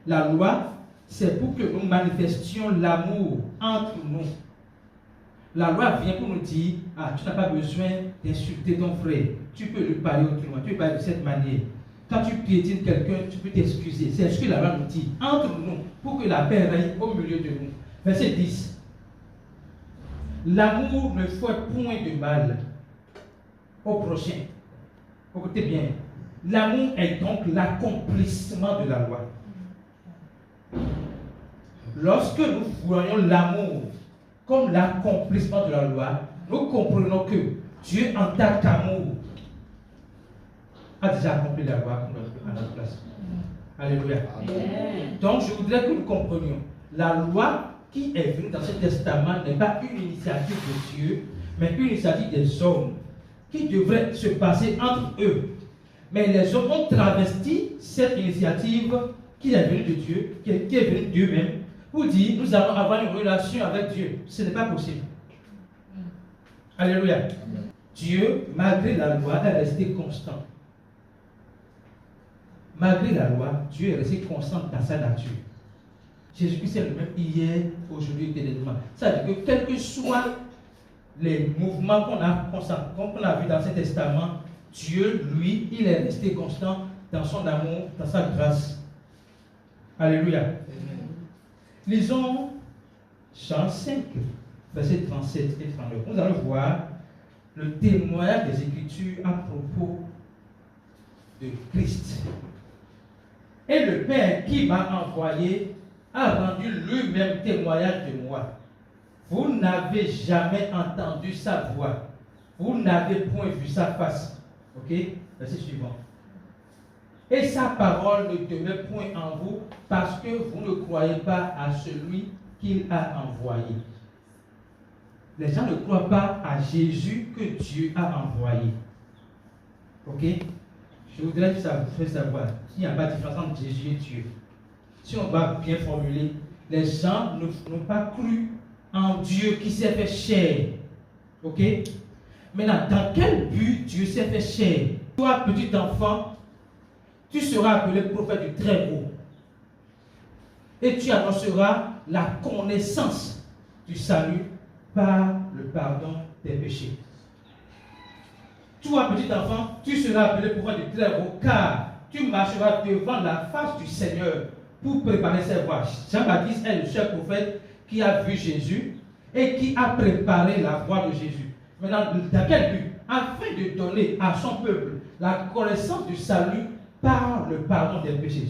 La loi, c'est pour que nous manifestions l'amour entre nous. La loi vient pour nous dire, tu n'as pas besoin d'insulter ton frère. Tu peux lui parler autrement, tu peux parler de cette manière. Quand tu piétines quelqu'un, tu peux t'excuser. C'est ce que la loi nous dit. Entre nous, pour que la paix règne au milieu de nous. Verset 10. L'amour ne fait point de mal au prochain. Écoutez bien. L'amour est donc l'accomplissement de la loi. Lorsque nous voyons l'amour comme l'accomplissement de la loi, nous comprenons que Dieu, en tant qu'amour, a déjà accompli la loi à notre place. Alléluia. Amen. Donc, je voudrais que nous comprenions. La loi qui est venue dans ce testament n'est pas une initiative de Dieu, mais une initiative des hommes qui devrait se passer entre eux. Mais les hommes ont travesti cette initiative qui est venue de Dieu, qui est venue d'eux-mêmes, pour dire nous allons avoir une relation avec Dieu. Ce n'est pas possible. Alléluia. Amen. Dieu, malgré la loi, est resté constant. Malgré la loi, Dieu est resté constant dans sa nature. Jésus-Christ est le même hier, aujourd'hui et éternellement. Ça veut dire que quels que soient les mouvements qu'on a vus dans ce testament, Dieu, lui, il est resté constant dans son amour, dans sa grâce. Alléluia. Amen. Lisons Jean 5, versets 37 et 39. Nous allons voir le témoignage des Écritures à propos de Christ. Et le Père qui m'a envoyé a rendu lui-même témoignage de moi. Vous n'avez jamais entendu sa voix. Vous n'avez point vu sa face. Ok? Verset suivant. Et sa parole ne demeure point en vous parce que vous ne croyez pas à celui qu'il a envoyé. Les gens ne croient pas à Jésus que Dieu a envoyé. Ok? Je voudrais que ça vous fasse savoir qu'il n'y a pas de différence entre Jésus et Dieu. Si on va bien formuler, les gens n'ont pas cru en Dieu qui s'est fait chair. Ok? Maintenant, dans quel but Dieu s'est fait chair? Toi, petit enfant, tu seras appelé prophète du Très-Haut. Et tu annonceras la connaissance du salut par le pardon des péchés. Toi, petit enfant, tu seras appelé prophète du Très-Haut, car tu marcheras devant la face du Seigneur pour préparer ses voies. Jean-Baptiste est le seul prophète qui a vu Jésus et qui a préparé la voie de Jésus. Maintenant, dans quel but? Afin de donner à son peuple la connaissance du salut par le pardon des péchés.